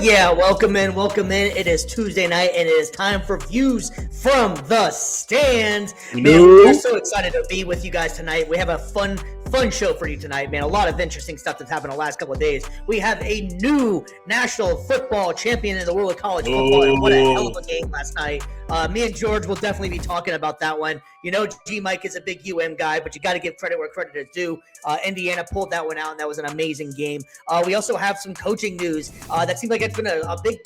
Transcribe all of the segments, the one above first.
Yeah, welcome in. It is Tuesday night, and it is time for Views from the Stands. Man, we're so excited to be with you guys tonight. We have a fun show for you tonight, man. A lot of interesting stuff that's happened the last couple of days. We have a new national football champion in the world of college football, and what a hell of a game last night. Me and George will definitely be talking about that one. You know, G-Mike is a big UM guy, but you got to give credit where credit is due. Indiana pulled that one out, and that was an amazing game. We also have some coaching news. That seems like it's been a big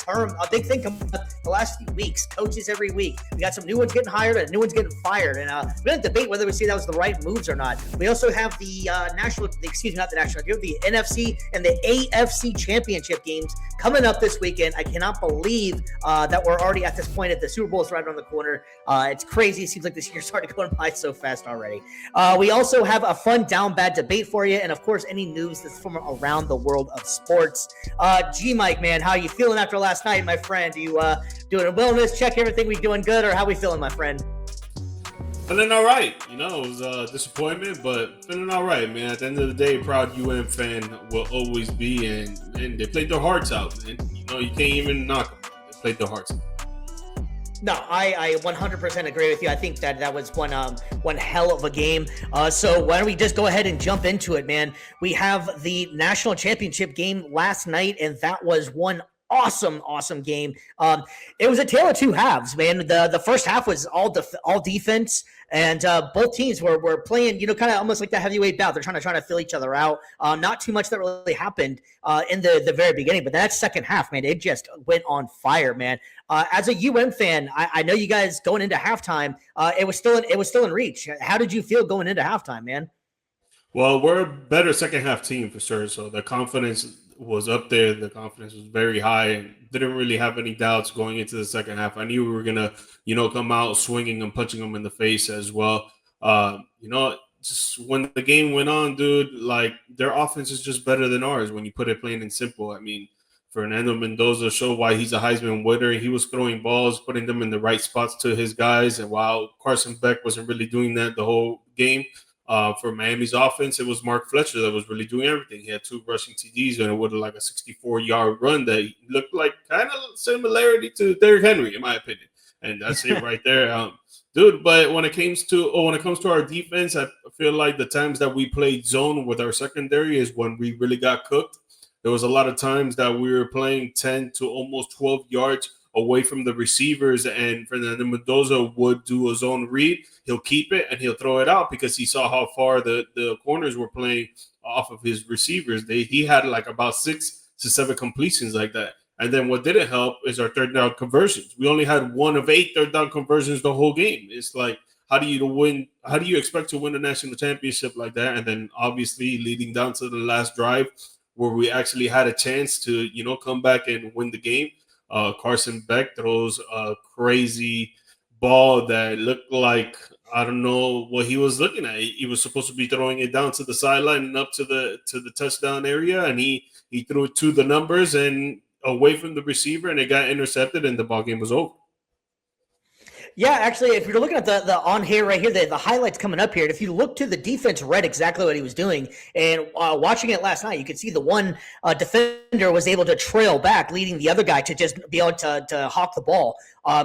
thing coming up the last few weeks. Coaches every week. We got some new ones getting hired and new ones getting fired. And we're going to debate whether we see that was the right moves or not. We also have the NFC and the AFC championship games coming up this weekend. I cannot believe that we're already at this point at the Super Bowl is right around the corner. It's crazy. It seems like this year started going by so fast already. We also have a fun Downbad Debate for you, and of course, any news that's from around the world of sports. G-Mike, man, how you feeling after last night, my friend? You doing a wellness check? Everything we doing good, or how we feeling, my friend? Feeling all right. You know, it was a disappointment, but feeling all right, man. At the end of the day, proud UM fan will always be, and they played their hearts out, man. You know, you can't even knock them. They played their hearts out. No, I 100% agree with you. I think that was one hell of a game. So why don't we just go ahead and jump into it, man? We have the national championship game last night, and that was one awesome game. It was a tale of two halves, man. The first half was all defense, and both teams were playing, you know, kind of almost like the heavyweight bout. They're trying to fill each other out. Not too much that really happened in the very beginning, but that second half, man, it just went on fire, man. As a UM fan, I know you guys going into halftime. It was still in reach. How did you feel going into halftime, man? Well, we're a better second half team for sure. So the confidence was up there. The confidence was very high, and didn't really have any doubts going into the second half. I knew we were gonna, come out swinging and punching them in the face as well. Just when the game went on, dude, like their offense is just better than ours when you put it plain and simple. I mean, Fernando Mendoza showed why he's a Heisman winner. He was throwing balls, putting them in the right spots to his guys, and while Carson Beck wasn't really doing that the whole game. For Miami's offense, it was Mark Fletcher that was really doing everything. He had 2 rushing TDs and it was like a 64-yard run that looked like kind of similarity to Derrick Henry, in my opinion. And that's it right there, dude. But when it comes to our defense, I feel like the times that we played zone with our secondary is when we really got cooked. There was a lot of times that we were playing 10 to almost 12 yards away from the receivers, and Fernando Mendoza would do a zone read. He'll keep it and he'll throw it out because he saw how far the corners were playing off of his receivers. He had like about 6 to 7 completions like that. And then what didn't help is our third down conversions. We only had 1 of 8 third down conversions the whole game. It's like, how do you expect to win a national championship like that? And then obviously leading down to the last drive where we actually had a chance to, come back and win the game. Carson Beck throws a crazy ball that looked like, I don't know what he was looking at. He was supposed to be throwing it down to the sideline and up to the touchdown area, and he threw it to the numbers and away from the receiver, and it got intercepted, and the ball game was over. Yeah, actually, if you're looking at the on here right here, the highlights coming up here, if you look to the defense, read exactly what he was doing. And watching it last night, you could see the one defender was able to trail back, leading the other guy to just be able to hawk the ball.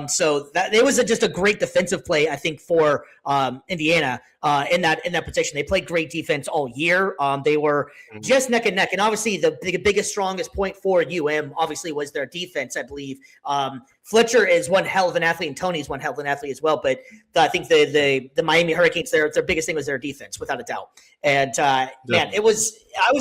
So that it was just a great defensive play, I think, for Indiana in that position. They played great defense all year. They were just neck and neck, and obviously the biggest, strongest point for UM obviously was their defense. I believe Fletcher is one hell of an athlete, and Tony's one hell of an athlete as well. But I think the Miami Hurricanes, their biggest thing was their defense, without a doubt. And man, I was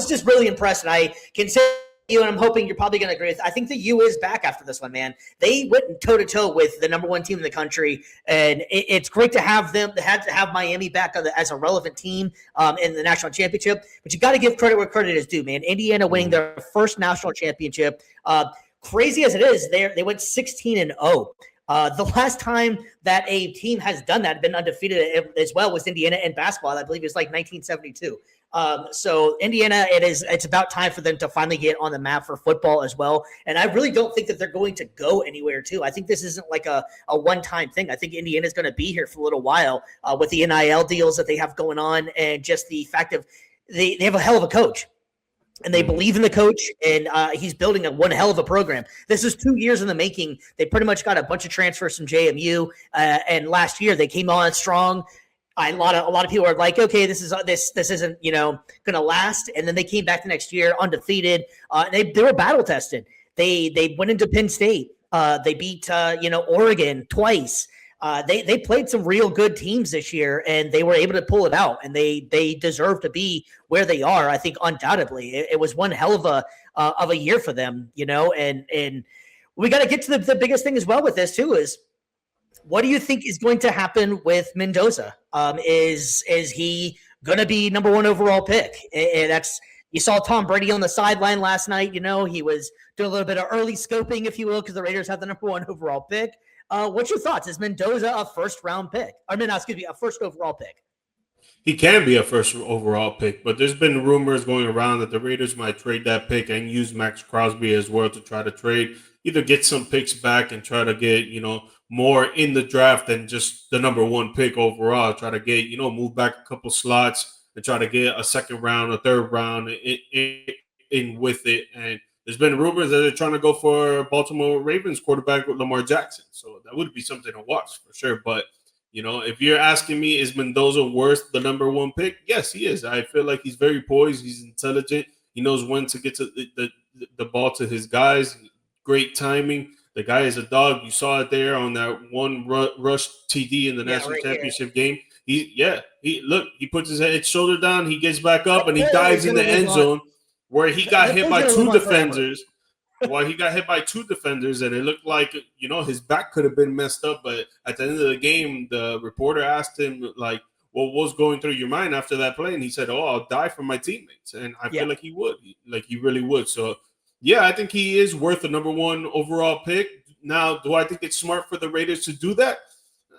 just really impressed, and I can say. And I'm hoping you're probably going to agree with. I think the U is back after this one, man. They went toe to toe with the number 1 team in the country, and it's great to have them. They had to have Miami back as a relevant team in the national championship. But you got to give credit where credit is due, man. Indiana winning their first national championship. Crazy as it is, they went 16-0. The last time that a team has done that, been undefeated as well, was Indiana in basketball. I believe it was like 1972. So Indiana, it's about time for them to finally get on the map for football as well. And I really don't think that they're going to go anywhere too. I think this isn't like a one-time thing. I think Indiana's going to be here for a little while with the NIL deals that they have going on, and just the fact of they have a hell of a coach. and they believe in the coach, and he's building one hell of a program. This is 2 years in the making. They pretty much got a bunch of transfers from JMU, and last year they came on strong. A lot of people are like, okay, this isn't going to last, and then they came back the next year undefeated. They were battle tested. They went into Penn State. They beat Oregon twice. They played some real good teams this year, and they were able to pull it out, and they deserve to be where they are. I think undoubtedly it was one hell of a year for them, and we got to get to the biggest thing as well with this too is, what do you think is going to happen with Mendoza? Is he going to be number 1 overall pick? And you saw Tom Brady on the sideline last night. He was doing a little bit of early scoping, if you will, because the Raiders have the number 1 overall pick. What's your thoughts? Is Mendoza a first-round pick? A first overall pick? He can be a first overall pick, but there's been rumors going around that the Raiders might trade that pick and use Max Crosby as well to try to trade, either get some picks back and try to get, more in the draft than just the number 1 pick overall. Try to get, move back a couple slots and try to get a second round, a third round in with it. And there's been rumors that they're trying to go for Baltimore Ravens quarterback Lamar Jackson. So that would be something to watch for sure. But, if you're asking me, is Mendoza worth the number 1 pick? Yes, he is. I feel like he's very poised. He's intelligent. He knows when to get to the ball to his guys. Great timing. The guy is a dog. You saw it there on that one rush TD in the national championship game. He puts his head shoulder down. He gets back up and he dives in the end zone where he got hit by 2 defenders. Well, he got hit by 2 defenders, and it looked like, his back could have been messed up. But at the end of the game, the reporter asked him, like, what was going through your mind after that play? And he said, I'll die for my teammates. And I feel like he would. He really would. So, yeah, I think he is worth the number 1 overall pick. Now, do I think it's smart for the Raiders to do that?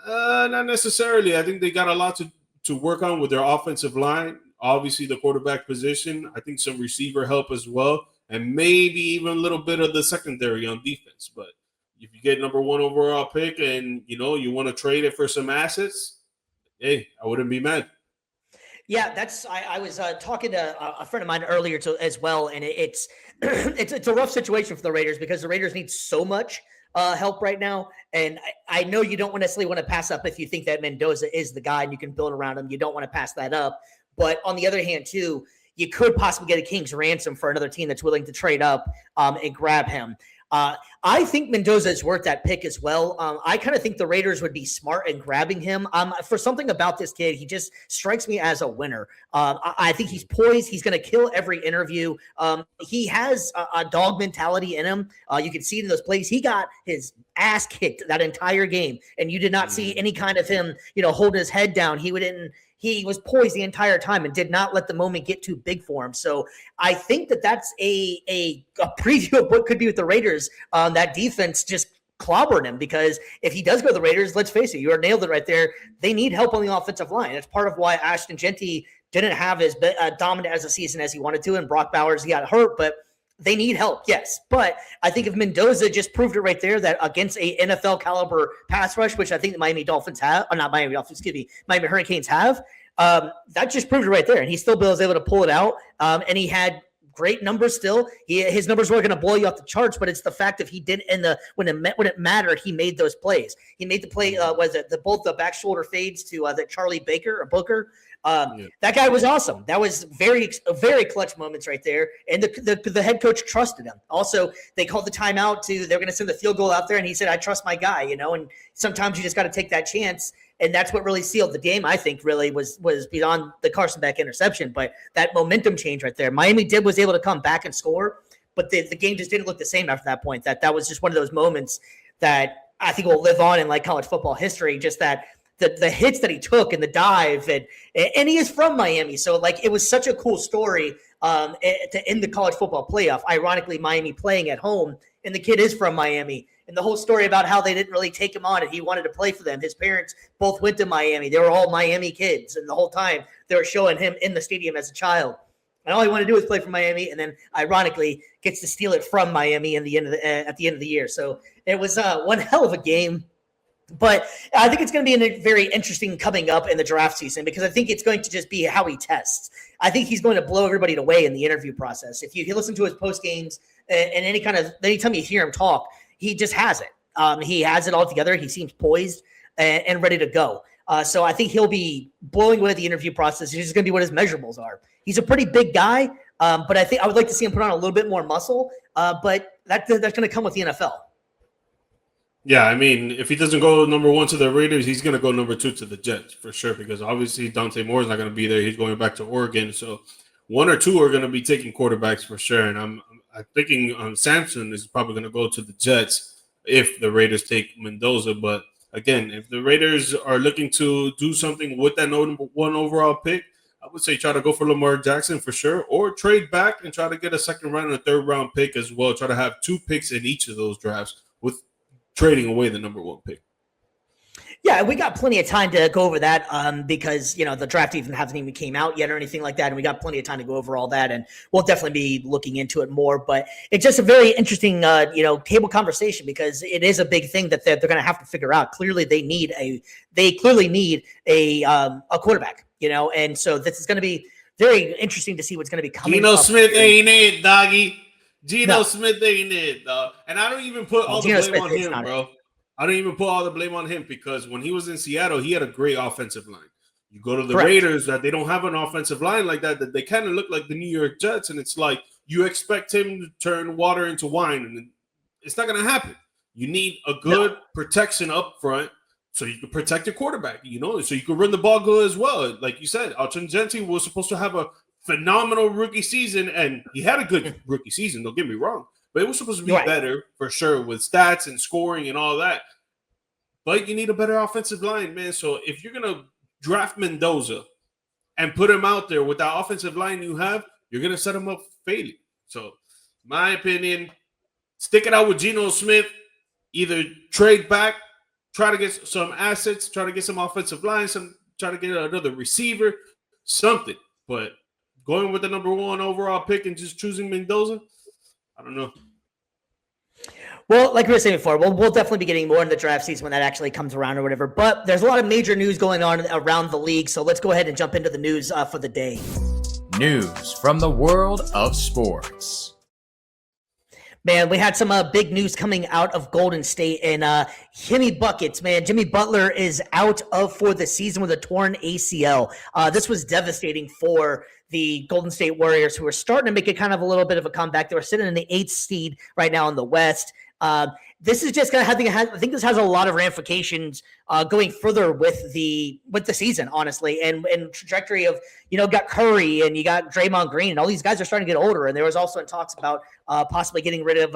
Not necessarily. I think they got a lot to work on with their offensive line. Obviously, the quarterback position. I think some receiver help as well. And maybe even a little bit of the secondary on defense. But if you get number 1 overall pick and, you want to trade it for some assets, hey, I wouldn't be mad. Yeah, I was talking to a friend of mine earlier as well, and it's a rough situation for the Raiders because the Raiders need so much help right now. And I know you don't necessarily want to pass up if you think that Mendoza is the guy and you can build around him. You don't want to pass that up. But on the other hand, too, you could possibly get a king's ransom for another team that's willing to trade up and grab him. I think Mendoza is worth that pick as well. I kind of think the Raiders would be smart in grabbing him. For something about this kid, he just strikes me as a winner. I think he's poised. He's going to kill every interview. He has a dog mentality in him. You can see it in those plays. He got his ass kicked that entire game, and you did not see any kind of him, holding his head down. He was poised the entire time and did not let the moment get too big for him. So I think that's a preview of what could be with the Raiders. That defense just clobbered him because if he does go to the Raiders, let's face it, you nailed it right there. They need help on the offensive line. That's part of why Ashton Genty didn't have as dominant as a season as he wanted to, and Brock Bowers, he got hurt, but they need help, yes. But I think if Mendoza just proved it right there that against a NFL caliber pass rush, which I think the Miami Dolphins have, or not Miami Dolphins, excuse me, Miami Hurricanes have, that just proved it right there. And he still was able to pull it out. And he had great numbers still. His numbers weren't going to blow you off the charts, but it's the fact that he didn't when it mattered, he made those plays. He made the play, both the back shoulder fades to the Charlie Booker. That guy was awesome. That was very clutch moments right there. And the head coach trusted him. Also, they called the timeout they're going to send the field goal out there. And he said, I trust my guy, and sometimes you just got to take that chance. And that's what really sealed the game, I think, really was beyond the Carson Beck interception. But that momentum change right there. Miami was able to come back and score, but the game just didn't look the same after that point. That was just one of those moments that I think will live on in college football history, just that the hits that he took and the dive, and he is from Miami. So it was such a cool story to end the college football playoff. Ironically, Miami playing at home, and the kid is from Miami. And the whole story about how they didn't really take him on and he wanted to play for them. His parents both went to Miami. They were all Miami kids. And the whole time they were showing him in the stadium as a child. And all he wanted to do was play for Miami. And then ironically gets to steal it from Miami at the end of the year. So it was one hell of a game. But I think it's going to be very interesting coming up in the draft season because I think it's going to just be how he tests. I think he's going to blow everybody away in the interview process. If you listen to his post games and anytime you hear him talk, he just has it. He has it all together. He seems poised and ready to go. So I think he'll be blowing away the interview process. He's just going to be what his measurables are. He's a pretty big guy, but I think I would like to see him put on a little bit more muscle. But that's going to come with the NFL. Yeah, I mean, if he doesn't go number 1 to the Raiders, he's going to go number 2 to the Jets for sure, because obviously Dante Moore is not going to be there. He's going back to Oregon. So 1 or 2 are going to be taking quarterbacks for sure. And I'm thinking Sampson is probably going to go to the Jets if the Raiders take Mendoza. But again, if the Raiders are looking to do something with that number 1 overall pick, I would say try to go for Lamar Jackson for sure, or trade back and try to get a second round and a third round pick as well. Try to have 2 picks in each of those drafts with trading away the number 1 pick. Yeah, we got plenty of time to go over that because, the draft hasn't even came out yet or anything like that. And we got plenty of time to go over all that. And we'll definitely be looking into it more. But it's just a very interesting, table conversation because it is a big thing that they're going to have to figure out. Clearly, they clearly need a quarterback, and so this is going to be very interesting to see what's going to be coming. Geno Smith ain't it, doggy. Geno Smith ain't it, dog. And I don't even put all the blame on him, bro. I don't even put all the blame on him because when he was in Seattle, he had a great offensive line. You go to the Raiders, that they don't have an offensive line like that they kind of look like the New York Jets, and it's like you expect him to turn water into wine, and it's not going to happen. You need a good protection up front so you can protect your quarterback, so you can run the ball good as well. Like you said, Alton Genti was supposed to have a phenomenal rookie season, and he had a good rookie season, don't get me wrong, but it was supposed to be better for sure with stats and scoring and all that. But you need a better offensive line, man. So if you're going to draft Mendoza and put him out there with that offensive line you have, you're going to set him up for failure. So my opinion, stick it out with Geno Smith, either trade back, try to get some assets, try to get some offensive line, try to get another receiver, something. But going with the number 1 overall pick and just choosing Mendoza, I don't know. Well, like we were saying before, we'll definitely be getting more in the draft season when that actually comes around or whatever. But there's a lot of major news going on around the league, so let's go ahead and jump into the news for the day. News from the world of sports. Man, we had some big news coming out of Golden State and Jimmy Buckets, man. Jimmy Butler is out for the season with a torn ACL. This was devastating for the Golden State Warriors, who are starting to make it kind of a little bit of a comeback. They were sitting in the 8th seed right now in the West. This is just going to I think this has a lot of ramifications going further with the season, honestly, and trajectory of, got Curry and you got Draymond Green and all these guys are starting to get older. And there was also talks about possibly getting rid of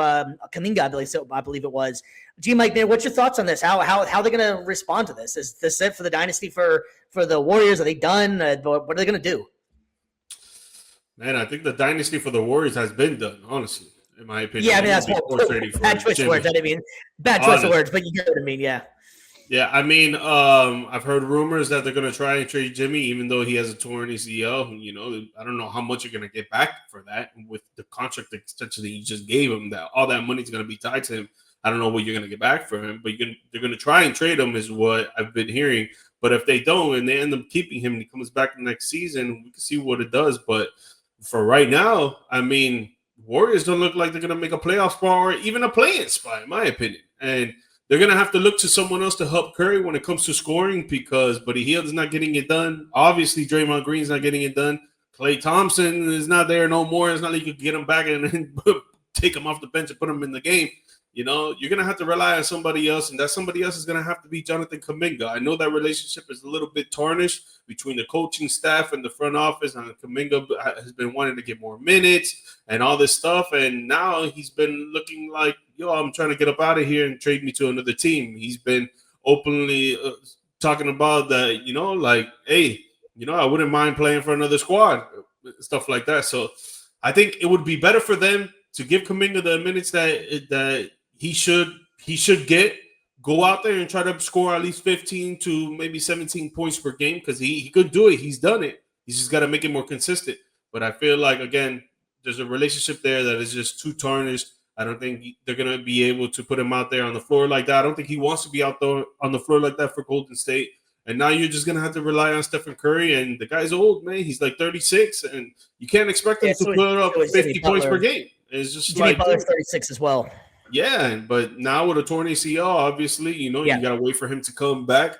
Kuminga, I believe it was. G Mike, man, what's your thoughts on this? How are they going to respond to this? Is this it for the dynasty for the Warriors? Are they done? What are they going to do? Man, I think the dynasty for the Warriors has been done, honestly, in my opinion. Yeah, I mean, that's bad choice of words. I didn't mean bad choice of words, but you get what I mean, yeah. Yeah, I mean, I've heard rumors that they're going to try and trade Jimmy, even though he has a torn ACL. I don't know how much you're going to get back for that with the contract extension that you just gave him. That all that money is going to be tied to him. I don't know what you're going to get back for him, but they're going to try and trade him, is what I've been hearing. But if they don't and they end up keeping him and he comes back the next season, we can see what it does. But for right now, I mean, Warriors don't look like they're going to make a playoff spot or even a play-in spot, in my opinion. And they're going to have to look to someone else to help Curry when it comes to scoring because Buddy Hield's not getting it done. Obviously, Draymond Green's not getting it done. Klay Thompson is not there no more. It's not like you could get him back and then take him off the bench and put him in the game. You're going to have to rely on somebody else, and that somebody else is going to have to be Jonathan Kuminga. I know that relationship is a little bit tarnished between the coaching staff and the front office, and Kuminga has been wanting to get more minutes and all this stuff, and now he's been looking like, I'm trying to get up out of here and trade me to another team. He's been openly talking about that, hey, I wouldn't mind playing for another squad, stuff like that. So I think it would be better for them to give Kuminga the minutes that he should get, go out there and try to score at least 15 to maybe 17 points per game because he could do it. He's done it. He's just got to make it more consistent. But I feel like, again, there's a relationship there that is just too tarnished. I don't think they're going to be able to put him out there on the floor like that. I don't think he wants to be out there on the floor like that for Golden State. And now you're just going to have to rely on Stephen Curry. And the guy's old, man. He's like 36. And you can't expect him to put up 50 points per game. It's just Jimmy like Butler's 36 as well. Yeah, but now with a torn ACL, obviously, you got to wait for him to come back.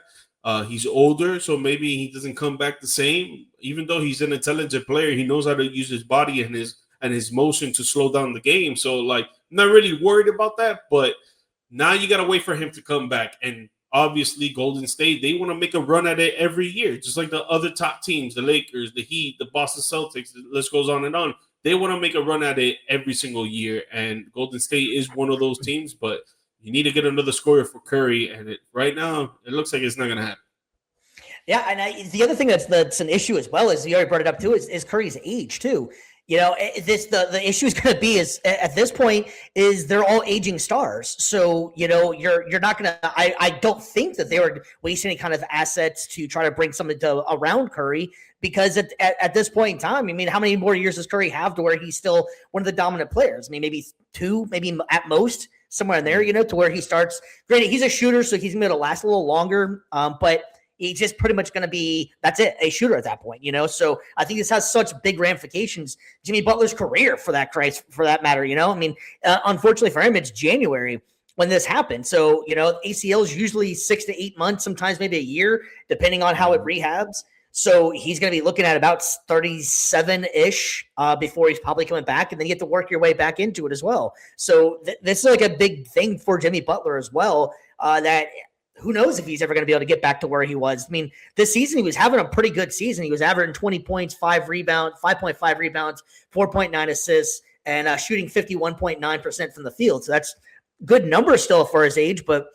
He's older, so maybe he doesn't come back the same. Even though he's an intelligent player, he knows how to use his body and his motion to slow down the game. So, like, I'm not really worried about that. But now you got to wait for him to come back. And obviously, Golden State, they want to make a run at it every year, just like the other top teams, the Lakers, the Heat, the Boston Celtics. The list goes on and on. They want to make a run at it every single year, and Golden State is one of those teams, but you need to get another scorer for Curry, and right now, it looks like it's not going to happen. Yeah, and the other thing that's an issue as well is, you already brought it up too, is Curry's age too. The issue is going to be is at this point is they're all aging stars. So, you're not going to, I don't think that they would waste any kind of assets to try to bring something around Curry, because at this point in time, I mean, how many more years does Curry have to where he's still one of the dominant players? I mean, maybe 2, maybe at most, somewhere in there, to where he starts. Granted, he's a shooter, so he's going to last a little longer, but he's just pretty much going to be, that's it, a shooter at that point, So I think this has such big ramifications. Jimmy Butler's career, for that matter, I mean, unfortunately for him, it's January when this happened. So, ACL is usually 6 to 8 months, sometimes maybe a year, depending on how it rehabs. So he's going to be looking at about 37-ish before he's probably coming back, and then you have to work your way back into it as well. So this is like a big thing for Jimmy Butler as well, that who knows if he's ever going to be able to get back to where he was. I mean, this season he was having a pretty good season. He was averaging 20 points, 5.5 rebounds, 4.9 assists, and shooting 51.9% from the field. So that's good numbers still for his age, but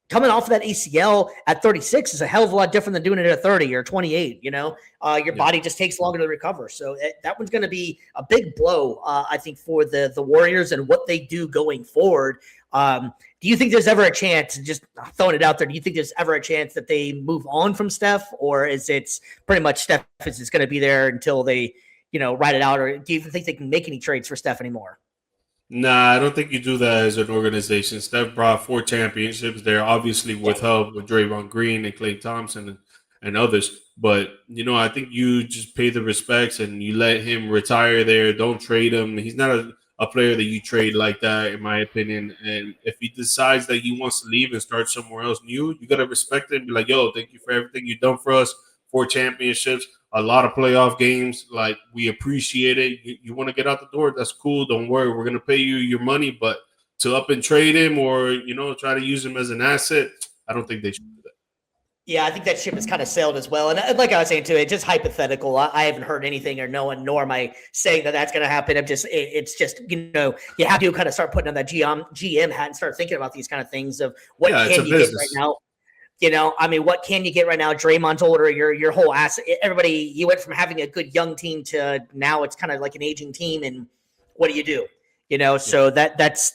coming off of that ACL at 36 is a hell of a lot different than doing it at 30 or 28. Your body just takes longer to recover. So that one's going to be a big blow, I think, for the Warriors and what they do going forward. Do you think there's ever a chance, just throwing it out there, do you think there's ever a chance that they move on from Steph, or is it pretty much Steph is just going to be there until they, ride it out? Or do you think they can make any trades for Steph anymore? Nah, I don't think you do that as an organization. Steph brought 4 championships there, obviously with help with Draymond Green and Klay Thompson and others. But, I think you just pay the respects and you let him retire there. Don't trade him. He's not a player that you trade like that, in my opinion. And if he decides that he wants to leave and start somewhere else new, you got to respect it and be like, yo, thank you for everything you've done for us. 4 championships, a lot of playoff games. Like, we appreciate it. You want to get out the door, that's cool. Don't worry. We're going to pay you your money. But to up and trade him or, try to use him as an asset, I don't think they should do that. Yeah, I think that ship has kind of sailed as well. And like I was saying too, it's just hypothetical. I haven't heard anything or no one, nor am I saying that that's going to happen. It's just, you have to kind of start putting on that GM hat and start thinking about these kind of things of what can you get right now. I mean, what can you get right now? Draymond's older, your whole asset. Everybody, you went from having a good young team to now it's kind of like an aging team. And what do you do? So that's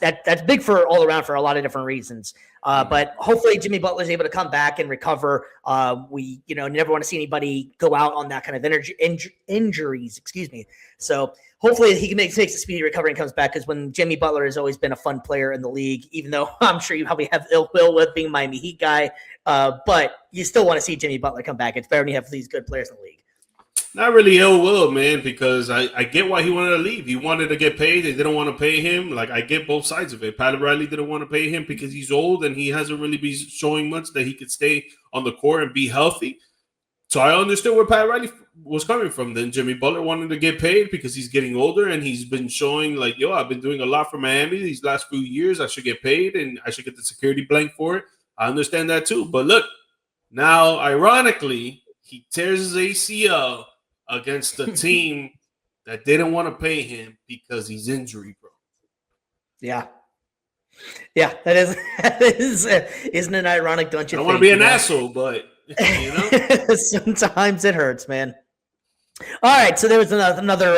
big for all around for a lot of different reasons. But hopefully Jimmy Butler is able to come back and recover. We, never want to see anybody go out on that kind of injuries, excuse me. So hopefully he makes a speedy recovery and comes back, because when Jimmy Butler has always been a fun player in the league, even though I'm sure you probably have ill will with being Miami Heat guy. But you still want to see Jimmy Butler come back. It's better when you have these good players in the league. Not really ill will, man, because I get why he wanted to leave. He wanted to get paid. They didn't want to pay him. Like, I get both sides of it. Pat Riley didn't want to pay him because he's old and he hasn't really been showing much that he could stay on the court and be healthy. So I understood where Pat Riley was coming from. Then Jimmy Butler wanted to get paid because he's getting older and he's been showing like, yo, I've been doing a lot for Miami these last few years. I should get paid and I should get the security blank for it. I understand that too. But look, now, ironically, he tears his ACL against the team that didn't want to pay him because he's injury prone. Yeah, that isn't it ironic? Don't you? I don't want to be an asshole, but sometimes it hurts, man. All right, so there was another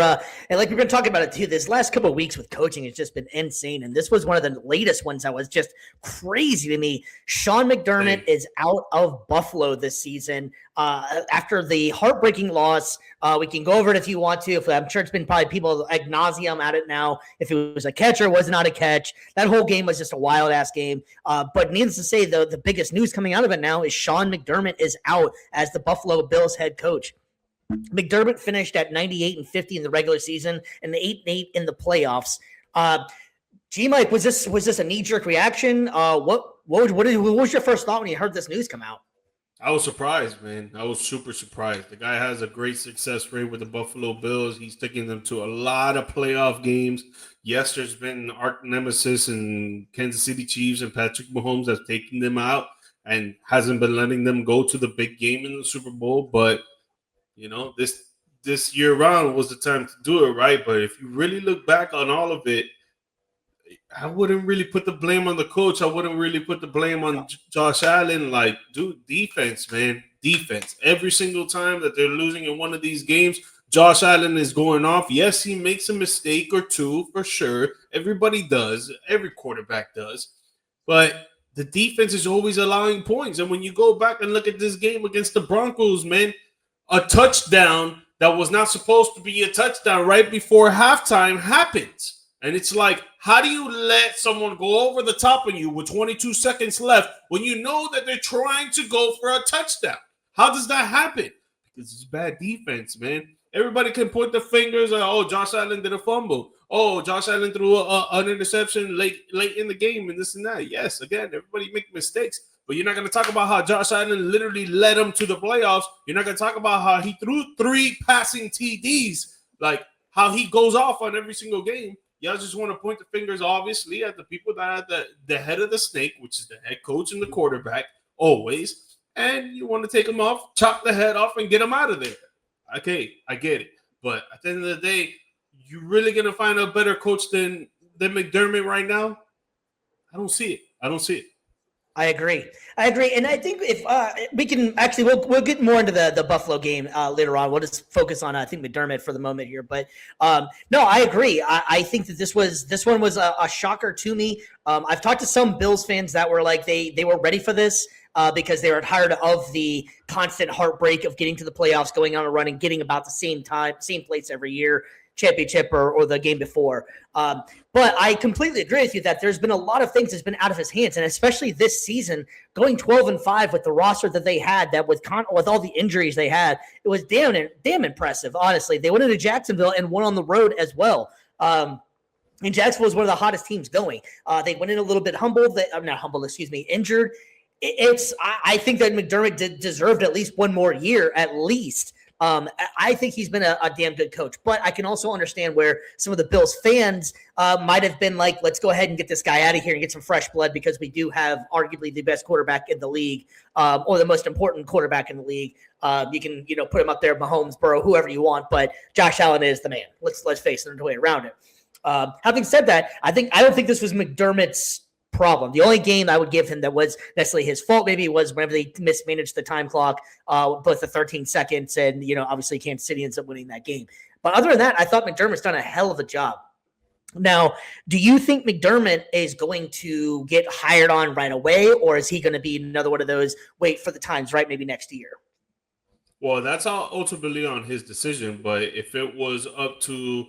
and like we've been talking about it too. This last couple of weeks with coaching has just been insane, and this was one of the latest ones that was just crazy to me. Sean McDermott is out of Buffalo this season after the heartbreaking loss. We can go over it if you want to. I'm sure it's been probably people ad nauseum at it now. If it was a catch or was not a catch, that whole game was just a wild ass game. But needless to say, the biggest news coming out of it now is Sean McDermott is out as the Buffalo Bills head coach. McDermott finished at 98-50 in the regular season and 8-8 in the playoffs. Mike, was this a knee-jerk reaction? What was your first thought when you heard this news come out? I was surprised, man. I was super surprised. The guy has a great success rate with the Buffalo Bills. He's taking them to a lot of playoff games. Yes, there's been arch nemesis in Kansas City Chiefs, and Patrick Mahomes has taken them out and hasn't been letting them go to the big game in the Super Bowl, but this year round was the time to do it, right? But if you really look back on all of it, I wouldn't really put the blame on the coach. I wouldn't really put the blame on Josh Allen. Like, dude, defense, man. Defense. Every single time that they're losing in one of these games, Josh Allen is going off. Yes, he makes a mistake or two for sure. Everybody does. Every quarterback does. But the defense is always allowing points. And when you go back and look at this game against the Broncos, man, a touchdown that was not supposed to be a touchdown right before halftime happens. And it's like, how do you let someone go over the top of you with 22 seconds left when you know that they're trying to go for a touchdown? How does that happen? Because it's bad defense, man. Everybody can point the fingers at, oh, Josh Allen did a fumble. Oh, Josh Allen threw an interception late in the game and this and that. Yes, again, everybody make mistakes. But you're not going to talk about how Josh Allen literally led them to the playoffs. You're not going to talk about how he threw 3 passing TDs, like how he goes off on every single game. Y'all just want to point the fingers, obviously, at the people that are the head of the snake, which is the head coach and the quarterback, always. And you want to take them off, chop the head off, and get them out of there. Okay, I get it. But at the end of the day, you really going to find a better coach than McDermott right now? I don't see it. I agree. And I think if we can actually, we'll get more into the Buffalo game later on. We'll just focus on, I think, McDermott for the moment here. But no, I agree. I think that this one was a shocker to me. I've talked to some Bills fans that were like, they were ready for this because they were tired of the constant heartbreak of getting to the playoffs, going on a run and getting about the same place every year, championship or the game before. But I completely agree with you that there's been a lot of things that's been out of his hands, and especially this season, going 12-5 with the roster that they had, that with all the injuries they had, it was damn impressive, honestly. They went into Jacksonville and won on the road as well. And Jacksonville was one of the hottest teams going. They went in a little bit injured. I think that McDermott deserved at least one more year, at least. I think he's been a damn good coach, but I can also understand where some of the Bills fans might have been like, let's go ahead and get this guy out of here and get some fresh blood because we do have arguably the best quarterback in the league, or the most important quarterback in the league. You can, put him up there, Mahomes, Burrow, whoever you want, but Josh Allen is the man. Let's face it, there's no way around it. Having said that, I don't think this was McDermott's problem. The only game I would give him that was necessarily his fault maybe was whenever they mismanaged the time clock, both the 13 seconds and, obviously Kansas City ends up winning that game. But other than that, I thought McDermott's done a hell of a job. Now, do you think McDermott is going to get hired on right away, or is he going to be another one of those wait for the times right maybe next year? Well, that's all ultimately on his decision. But if it was up to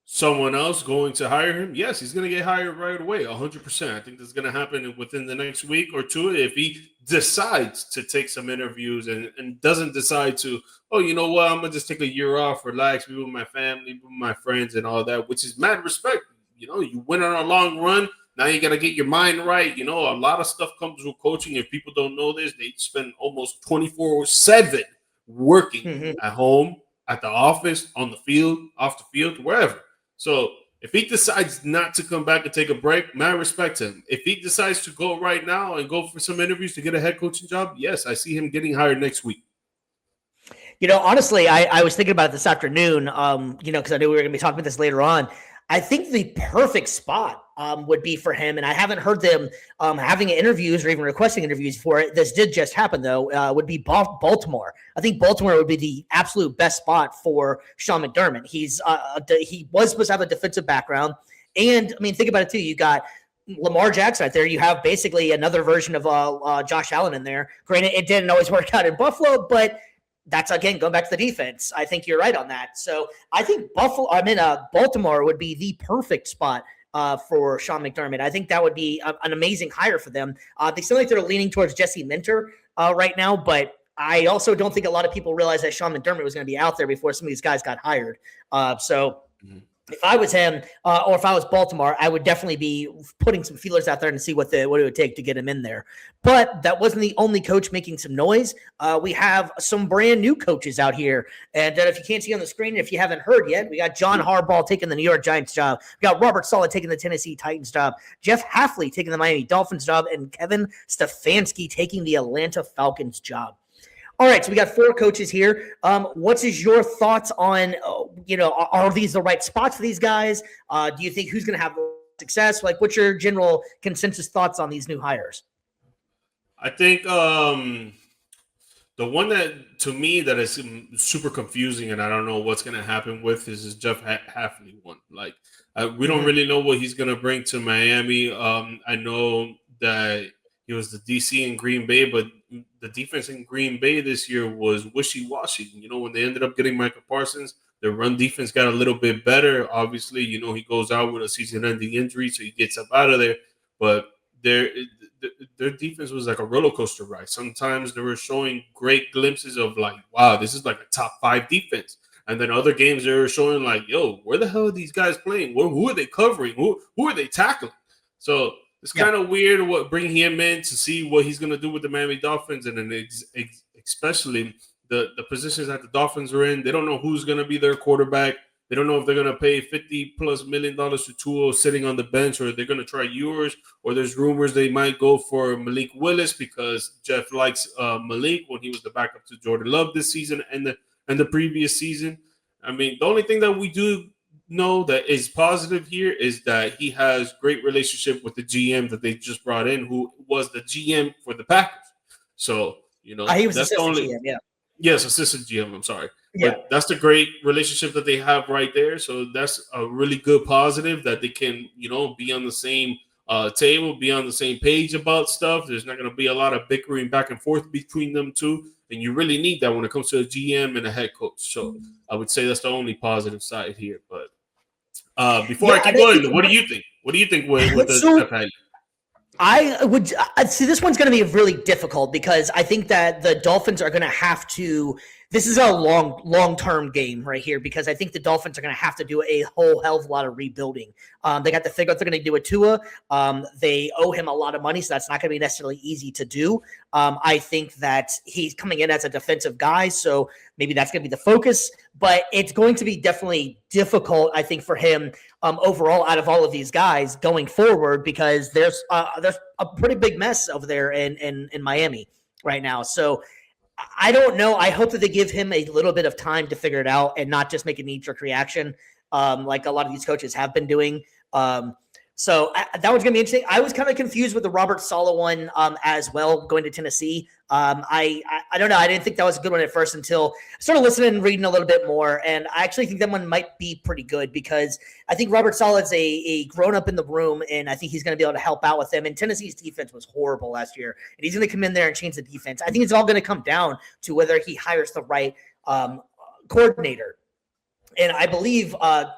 someone else going to hire him, yes, he's going to get hired right away, 100%. I think that's going to happen within the next week or two if he decides to take some interviews and doesn't decide to, oh, you know what, I'm going to just take a year off, relax, be with my family, be with my friends and all that, which is mad respect. You went on a long run. Now you got to get your mind right. A lot of stuff comes with coaching. If people don't know this, they spend almost 24/7 working at home, at the office, on the field, off the field, wherever. So if he decides not to come back and take a break, man, I respect him. If he decides to go right now and go for some interviews to get a head coaching job, yes, I see him getting hired next week. Honestly, I was thinking about it this afternoon, because I knew we were going to be talking about this later on. I think the perfect spot would be for him. And I haven't heard them having interviews or even requesting interviews for it. This did just happen, though, would be Baltimore. I think Baltimore would be the absolute best spot for Sean McDermott. He was supposed to have a defensive background. And, I mean, think about it, too. You got Lamar Jackson out there. You have basically another version of Josh Allen in there. Granted, it didn't always work out in Buffalo, but that's, again, going back to the defense. I think you're right on that. So I think Baltimore would be the perfect spot for Sean McDermott. I think that would be an amazing hire for them. They seem like they're leaning towards Jesse Minter right now, but I also don't think a lot of people realize that Sean McDermott was going to be out there before some of these guys got hired. If I was him or if I was Baltimore, I would definitely be putting some feelers out there and see what it would take to get him in there. But that wasn't the only coach making some noise. We have some brand new coaches out here. And if you can't see on the screen, if you haven't heard yet, we got John Harbaugh taking the New York Giants job. We got Robert Saleh taking the Tennessee Titans job. Jeff Hafley taking the Miami Dolphins job. And Kevin Stefanski taking the Atlanta Falcons job. All right, so we got 4 coaches here. What is your thoughts on, are these the right spots for these guys? Do you think who's going to have success? Like, what's your general consensus thoughts on these new hires? I think the one that, to me, that is super confusing and I don't know what's going to happen with is Jeff Hafley one. Like, we don't really know what he's going to bring to Miami. I know that he was the DC in Green Bay, but the defense in Green Bay this year was wishy-washy. When they ended up getting Michael Parsons, their run defense got a little bit better. Obviously, he goes out with a season-ending injury, so he gets up out of there. But their defense was like a roller coaster ride. Sometimes they were showing great glimpses of like, wow, this is like a top 5 defense. And then other games they were showing like, yo, where the hell are these guys playing? Who are they covering? Who are they tackling? So it's kind of weird bringing him in to see what he's going to do with the Miami Dolphins, and then especially the positions that the Dolphins are in. They don't know who's going to be their quarterback. They don't know if they're going to pay $50+ million to Tua sitting on the bench, or they're going to try yours, or there's rumors they might go for Malik Willis because Jeff likes Malik when he was the backup to Jordan Love this season and the previous season. I mean, the only thing that we do know that is positive here is that he has great relationship with the GM that they just brought in, who was the GM for the Packers. So, he was that's the only GM, yeah. Yes, assistant GM, I'm sorry. Yeah. But that's the great relationship that they have right there. So that's a really good positive that they can, be on the same table, be on the same page about stuff. There's not going to be a lot of bickering back and forth between them two. And you really need that when it comes to a GM and a head coach. So I would say that's the only positive side here. But before I keep going, what do you think? What do you think with the Jeff Hafley? I would see this one's going to be really difficult because I think that the Dolphins are going to have to. This is a long-term game right here because I think the Dolphins are going to have to do a whole hell of a lot of rebuilding. They got to figure out what they're going to do with Tua. They owe him a lot of money, so that's not going to be necessarily easy to do. I think that he's coming in as a defensive guy, so maybe that's going to be the focus. But it's going to be definitely difficult, I think, for him overall out of all of these guys going forward because there's a pretty big mess over there in Miami right now. So I don't know. I hope that they give him a little bit of time to figure it out and not just make a knee-jerk reaction like a lot of these coaches have been doing. So that one's going to be interesting. I was kind of confused with the Robert Saleh one as well, going to Tennessee. I don't know. I didn't think that was a good one at first until I started listening and reading a little bit more. And I actually think that one might be pretty good because I think Robert Saleh is a grown-up in the room, and I think he's going to be able to help out with them. And Tennessee's defense was horrible last year, and he's going to come in there and change the defense. I think it's all going to come down to whether he hires the right coordinator. And I believe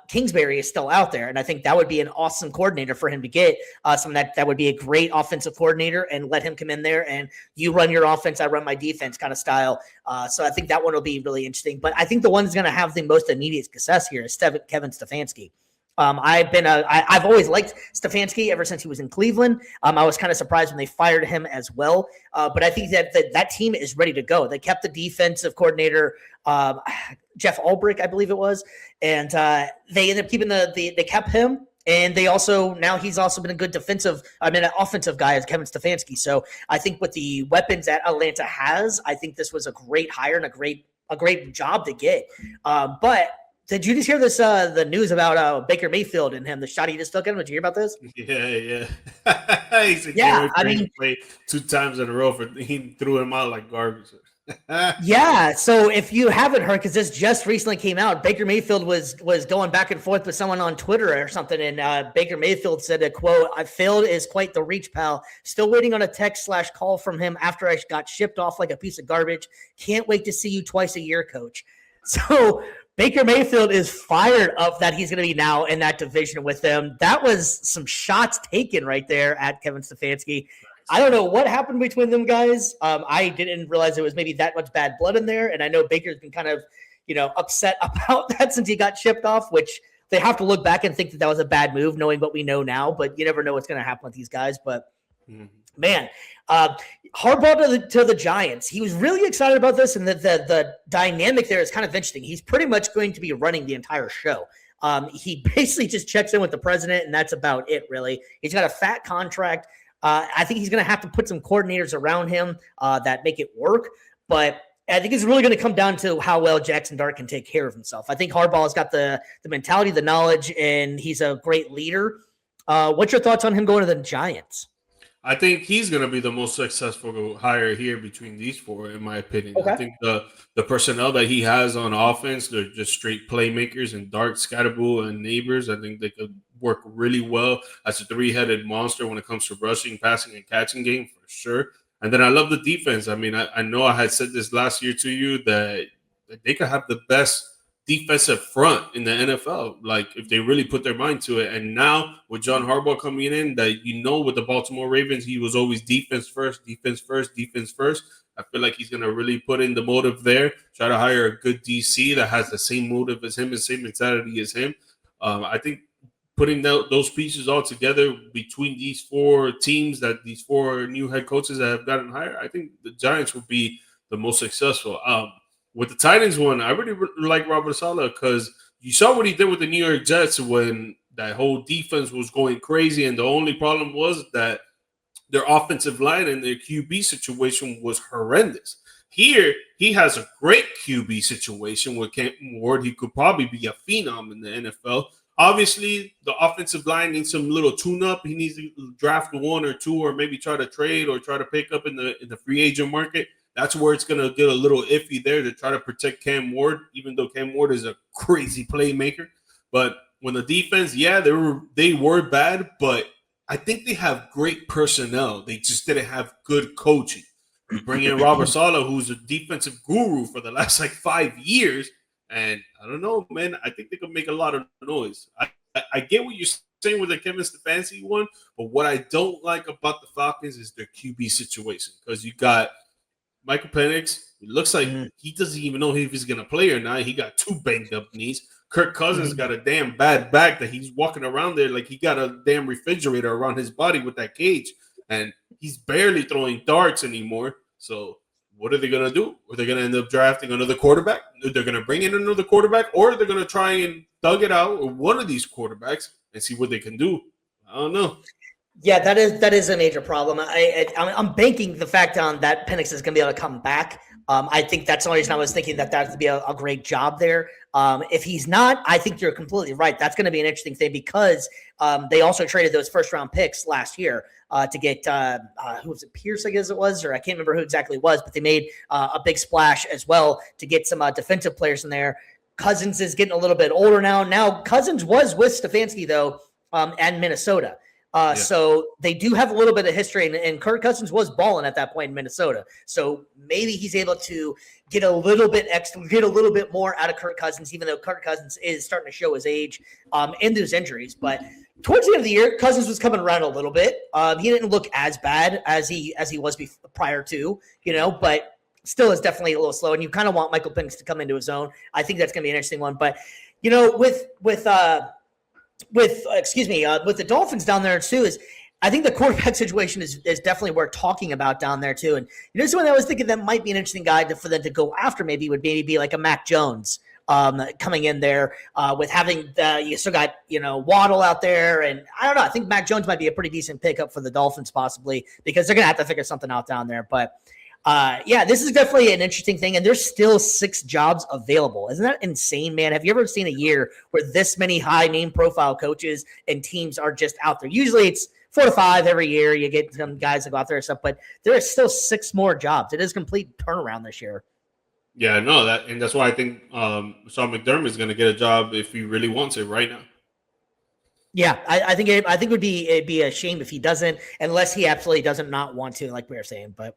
Kingsbury is still out there, and I think that would be an awesome coordinator for him to get. Someone that would be a great offensive coordinator and let him come in there and you run your offense, I run my defense kind of style. So I think that one will be really interesting. But I think the one that's going to have the most immediate success here is Kevin Stefanski. I've always liked Stefanski ever since he was in Cleveland. I was kind of surprised when they fired him as well. But I think that team is ready to go. They kept the defensive coordinator, Jeff Ulbrich, I believe it was. And they ended up keeping they kept him. And he's also been a good an offensive guy as Kevin Stefanski. So I think with the weapons that Atlanta has, I think this was a great hire and a great job to get. But Did you just hear this? The news about Baker Mayfield and him, the shot he just took him. Did you hear about this? Yeah. He's Yeah, I mean, play 2 times in a row he threw him out like garbage. yeah. So if you haven't heard, because this just recently came out, Baker Mayfield was going back and forth with someone on Twitter or something, and Baker Mayfield said, "A quote: I failed is quite the reach, pal. Still waiting on a text/call from him after I got shipped off like a piece of garbage. Can't wait to see you twice a year, coach." So Baker Mayfield is fired up that he's going to be now in that division with them. That was some shots taken right there at Kevin Stefanski. I don't know what happened between them guys. I didn't realize there was maybe that much bad blood in there. And I know Baker's been kind of, upset about that since he got shipped off, which they have to look back and think that was a bad move, knowing what we know now. But you never know what's going to happen with these guys. But, man, Harbaugh to the Giants. He was really excited about this, and the dynamic there is kind of interesting. He's pretty much going to be running the entire show. He basically just checks in with the president, and that's about it, really. He's got a fat contract. I think he's going to have to put some coordinators around him that make it work. But I think it's really going to come down to how well Jackson Dart can take care of himself. I think Harbaugh's got the mentality, the knowledge, and he's a great leader. What's your thoughts on him going to the Giants? I think he's going to be the most successful hire here between these 4, in my opinion. Okay. I think the personnel that he has on offense, they're just straight playmakers, and Dart, Scatterbull, and Neighbors. I think they could work really well as a 3-headed monster when it comes to rushing, passing, and catching game, for sure. And then I love the defense. I mean, I know I had said this last year to you that they could have the best defensive front in the NFL, like if they really put their mind to it. And now with John Harbaugh coming in, that with the Baltimore Ravens, he was always defense first. I feel like he's going to really put in the motive there, try to hire a good DC that has the same motive as him and same mentality as him. I think putting those pieces all together between these 4 teams, that these 4 new head coaches that have gotten hired, I think the Giants will be the most successful. With the Titans one, I really like Robert Saleh because you saw what he did with the New York Jets when that whole defense was going crazy, and the only problem was that their offensive line and their QB situation was horrendous. Here, he has a great QB situation with Cam Ward. He could probably be a phenom in the NFL. Obviously, the offensive line needs some little tune-up. He needs to draft 1 or 2 or maybe try to trade or try to pick up in the free agent market. That's where it's going to get a little iffy there to try to protect Cam Ward, even though Cam Ward is a crazy playmaker. But when the defense, they were bad, but I think they have great personnel. They just didn't have good coaching. You bring in Robert Saleh, who's a defensive guru for the last 5 years, and I don't know, man. I think they could make a lot of noise. I get what you're saying with the Kevin Stefanski one, but what I don't like about the Falcons is their QB situation, because you got Michael Penix, it looks like he doesn't even know if he's going to play or not. He got 2 banged up knees. Kirk Cousins got a damn bad back that he's walking around there like he got a damn refrigerator around his body with that cage. And he's barely throwing darts anymore. So what are they going to do? Are they going to end up drafting another quarterback? They're going to bring in another quarterback, or they're going to try and thug it out with one of these quarterbacks and see what they can do. I don't know. Yeah, that is a major problem. I'm banking the fact on that Penix is going to be able to come back. I think that's the only reason I was thinking that would be a great job there. If he's not, I think you're completely right. That's going to be an interesting thing because they also traded those first-round picks last year to get who was it, Pierce, I guess it was, or I can't remember who exactly it was, but they made a big splash as well to get some defensive players in there. Cousins is getting a little bit older now. Now, Cousins was with Stefanski, though, and Minnesota. So they do have a little bit of history, and Kirk Cousins was balling at that point in Minnesota. So maybe he's able to get a little bit extra, get a little bit more out of Kirk Cousins, even though Kirk Cousins is starting to show his age and those injuries. But towards the end of the year, Cousins was coming around a little bit. He didn't look as bad as he was prior to, but still is definitely a little slow. And you kind of want Michael Penix to come into his own. I think that's going to be an interesting one. But with the Dolphins down there too, is I think the quarterback situation is definitely worth talking about down there too. And someone that I was thinking that might be an interesting guy for them to go after maybe would maybe be like a Mac Jones coming in there with having you still got Waddle out there, and I don't know. I think Mac Jones might be a pretty decent pickup for the Dolphins possibly because they're gonna have to figure something out down there. But Yeah, this is definitely an interesting thing, and there's still 6 jobs available. Isn't that insane, man? Have you ever seen a year where this many high-name profile coaches and teams are just out there? Usually it's 4 to 5 every year. You get some guys that go out there and stuff, but there are still 6 more jobs. It is a complete turnaround this year. Yeah, no, that's why I think Sean McDermott is going to get a job if he really wants it right now. Yeah, I think it'd be a shame if he doesn't, unless he absolutely doesn't not want to, like we were saying. But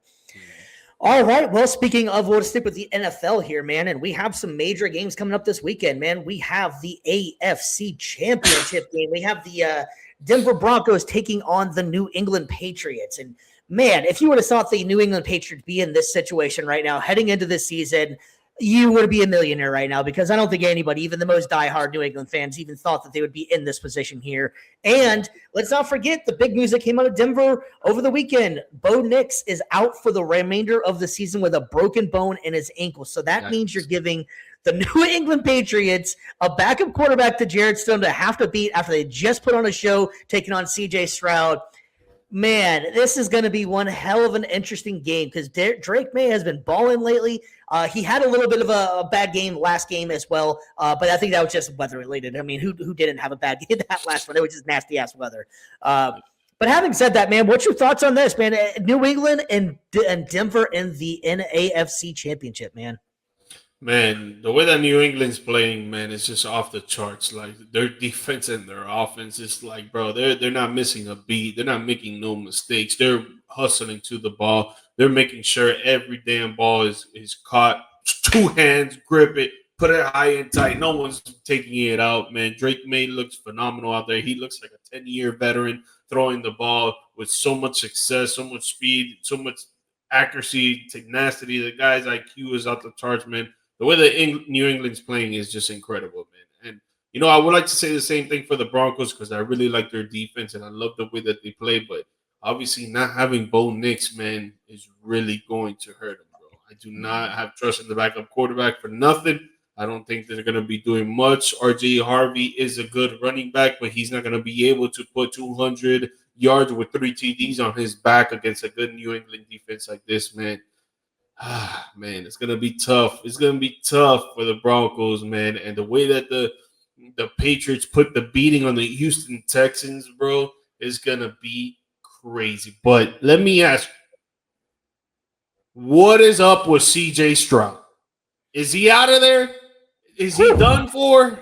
all right, well, speaking of, we'll stick with the NFL here, man, and we have some major games coming up this weekend, man. We have the AFC Championship game. We have the Denver Broncos taking on the New England Patriots, and man, if you would have thought the New England Patriots be in this situation right now, heading into this season, you would be a millionaire right now, because I don't think anybody, even the most diehard New England fans, even thought that they would be in this position here. And let's not forget the big news that came out of Denver over the weekend. Bo Nix is out for the remainder of the season with a broken bone in his ankle. So that means you're giving the New England Patriots a backup quarterback to Jared Stone to have to beat after they just put on a show taking on C.J. Stroud. Man, this is going to be one hell of an interesting game, because Drake May has been balling lately. He had a little bit of a bad game last game as well, but I think that was just weather related. I mean, who didn't have a bad game that last one? It was just nasty ass weather. But having said that, man, what's your thoughts on this, man? New England and Denver in the AFC Championship, man. Man, the way that New England's playing, man, is just off the charts. Like, their defense and their offense is like, bro, they're not missing a beat. They're not making no mistakes. They're hustling to the ball. They're making sure every damn ball is caught. 2 hands, grip it, put it high and tight. No one's taking it out, man. Drake May looks phenomenal out there. He looks like a 10-year veteran throwing the ball with so much success, so much speed, so much accuracy, tenacity. The guy's IQ is out the charts, man. The way that New England's playing is just incredible, man. And, you know, I would like to say the same thing for the Broncos, because I really like their defense and I love the way that they play. But obviously not having Bo Nix, man, is really going to hurt them, bro. I do not have trust in the backup quarterback for nothing. I don't think they're going to be doing much. RJ Harvey is a good running back, but he's not going to be able to put 200 yards with 3 TDs on his back against a good New England defense like this, man. Man, it's gonna be tough. It's gonna be tough for the Broncos, man. And the way that the Patriots put the beating on the Houston Texans, bro, is gonna be crazy. But let me ask you, what is up with C.J. Stroud? Is he out of there? Is he done for?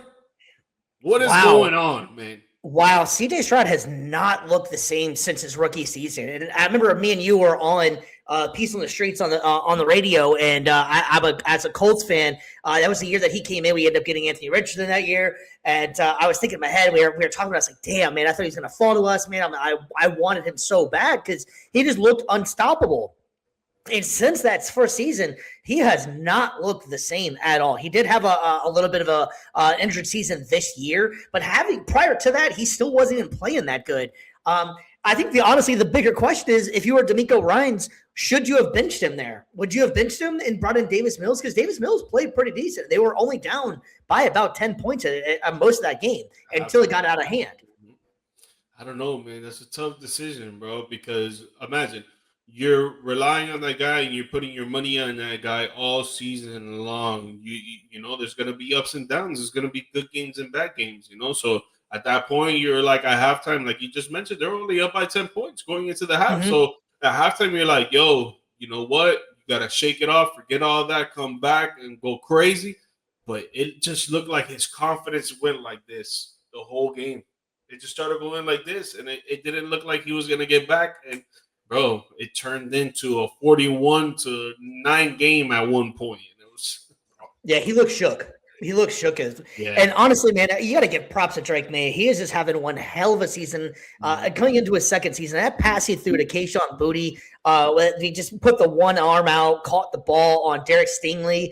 What is going on, man? Wow, C.J. Stroud has not looked the same since his rookie season. And I remember me and you were on Peace on the Streets on the radio, and as a Colts fan, that was the year that he came in. We ended up getting Anthony Richardson that year, and I was thinking in my head, we were talking about, I was like, damn, man, I thought he was going to fall to us, man. I wanted him so bad because he just looked unstoppable. And since that first season, he has not looked the same at all. He did have a little bit of a injured season this year, but prior to that, he still wasn't even playing that good. I think honestly, the bigger question is, if you were DeMeco Ryans, should you have benched him there? Would you have benched him and brought in Davis Mills? Because Davis Mills played pretty decent. They were only down by about 10 points at most of that game until it got out of hand. I don't know, man. That's a tough decision, bro, because imagine you're relying on that guy and you're putting your money on that guy all season long. You know, there's going to be ups and downs. There's going to be good games and bad games, you know. So at that point, you're like at halftime, like you just mentioned, they're only up by 10 points going into the half. Mm-hmm. So at halftime, you're like, yo, you know what? You got to shake it off, forget all that, come back and go crazy. But it just looked like his confidence went like this the whole game. It just started going like this, and it didn't look like he was going to get back. And bro, it turned into a 41-9 game at one point. It was, yeah, he looked shook. He looked shook. And honestly, man, you got to give props to Drake May. He is just having one hell of a season coming into his second season. That pass he threw to Keyshawn Boutte, he just put the one arm out, caught the ball on Derek Stingley.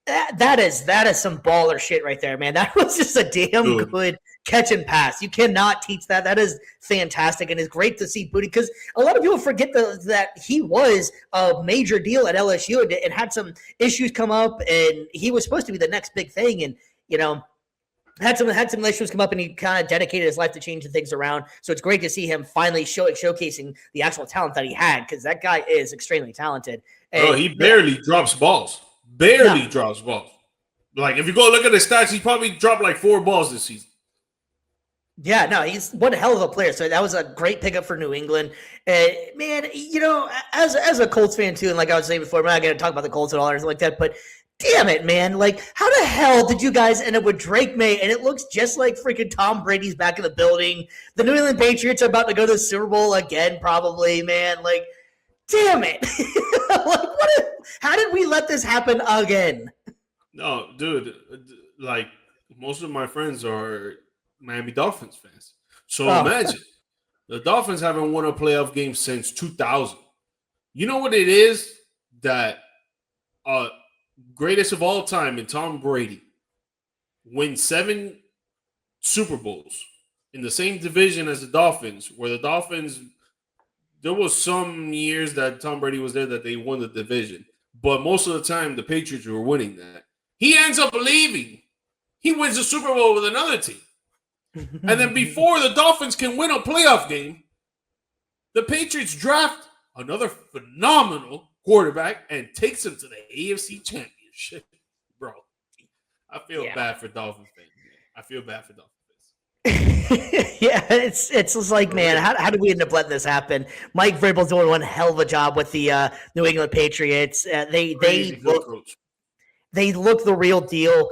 That is some baller shit right there, man. That was just a damn good catch and pass. You cannot teach that. That is fantastic, and it's great to see Boutte, because a lot of people forget that he was a major deal at LSU and had some issues come up, and he was supposed to be the next big thing, and you know, had some issues come up, and he kind of dedicated his life to changing things around. So it's great to see him finally showcasing the actual talent that he had, because that guy is extremely talented. Bro, And he barely drops balls. Barely drops balls. Like, if you go look at his stats, he probably dropped like 4 balls this season. yeah, no, he's one hell of a player. So that was a great pickup for New England. Man, as a Colts fan too, and like I was saying before, I'm not going to talk about the Colts at all or anything like that, but damn it, man. Like, how the hell did you guys end up with Drake May? And it looks just like freaking Tom Brady's back in the building. The New England Patriots are about to go to the Super Bowl again, probably, man. Like, damn it. How did we let this happen again? No, dude, like, most of my friends are Miami Dolphins fans. So imagine the Dolphins haven't won a playoff game since 2000. You know what it is that greatest of all time in Tom Brady wins 7 Super Bowls in the same division as the Dolphins, where the Dolphins, there was some years that Tom Brady was there that they won the division, but most of the time the Patriots were winning that. He ends up leaving. He wins the Super Bowl with another team. And then before the Dolphins can win a playoff game, the Patriots draft another phenomenal quarterback and takes him to the AFC Championship. Bro, I feel bad for Dolphins fans. I feel bad for Dolphins fans. Yeah, it's just like, man, how did we end up letting this happen? Mike Vrabel's doing one hell of a job with the New England Patriots. They look the real deal.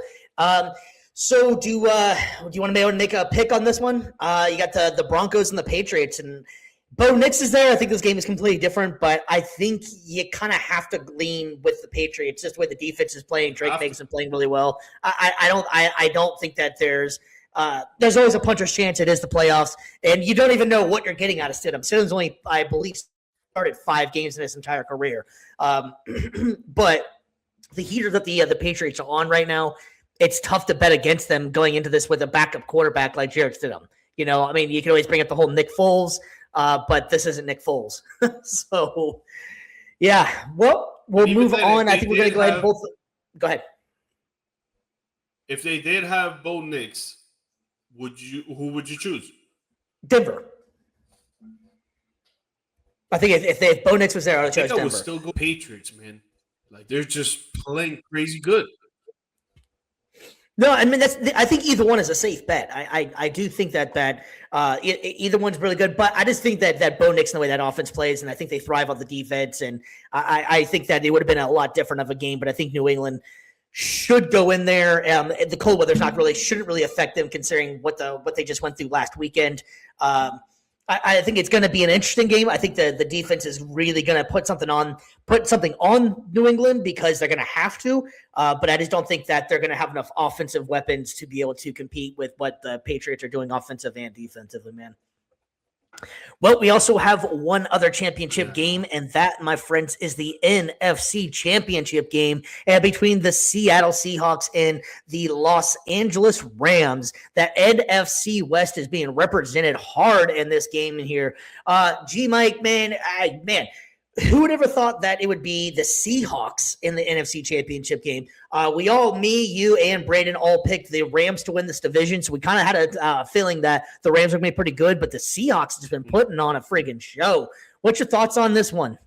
So do you want to be able to make a pick on this one? You got the Broncos and the Patriots, and Bo Nix is there. I think this game is completely different, but I think you kind of have to lean with the Patriots just the way the defense is playing. Drake Mason playing really well. I don't think that there's always a puncher's chance. It is the playoffs, and you don't even know what you're getting out of Stidham. Stidham's only, I believe, started 5 games in his entire career. But the heater that the Patriots are on right now, it's tough to bet against them going into this with a backup quarterback like Jarrett Stidham. You know, I mean, you can always bring up the whole Nick Foles, but this isn't Nick Foles. So, yeah, well, we'll move on. I think we're going to go ahead and both. Go ahead. If they did have Bo Nix, who would you choose? Denver. I think if Bo Nix was there, I would choose Denver. I would still go Patriots, man. Like, they're just playing crazy good. No, I mean I think either one is a safe bet. I do think that either one's really good, but I just think that Bo Nix and the way that offense plays, and I think they thrive on the defense, and I think that it would have been a lot different of a game. But I think New England should go in there. The cold weather's shouldn't really affect them considering what they just went through last weekend. I think it's going to be an interesting game. I think the defense is really going to put something on New England because they're going to have to. But I just don't think that they're going to have enough offensive weapons to be able to compete with what the Patriots are doing offensive and defensively, man. Well, we also have one other championship game, and that, my friends, is the NFC Championship game between the Seattle Seahawks and the Los Angeles Rams. That NFC West is being represented hard in this game here. Mike, man, who would ever thought that it would be the Seahawks in the NFC Championship game? Me, you, and Brandon all picked the Rams to win this division, so we kind of had a feeling that the Rams would be pretty good, but the Seahawks has been putting on a friggin' show. What's your thoughts on this one?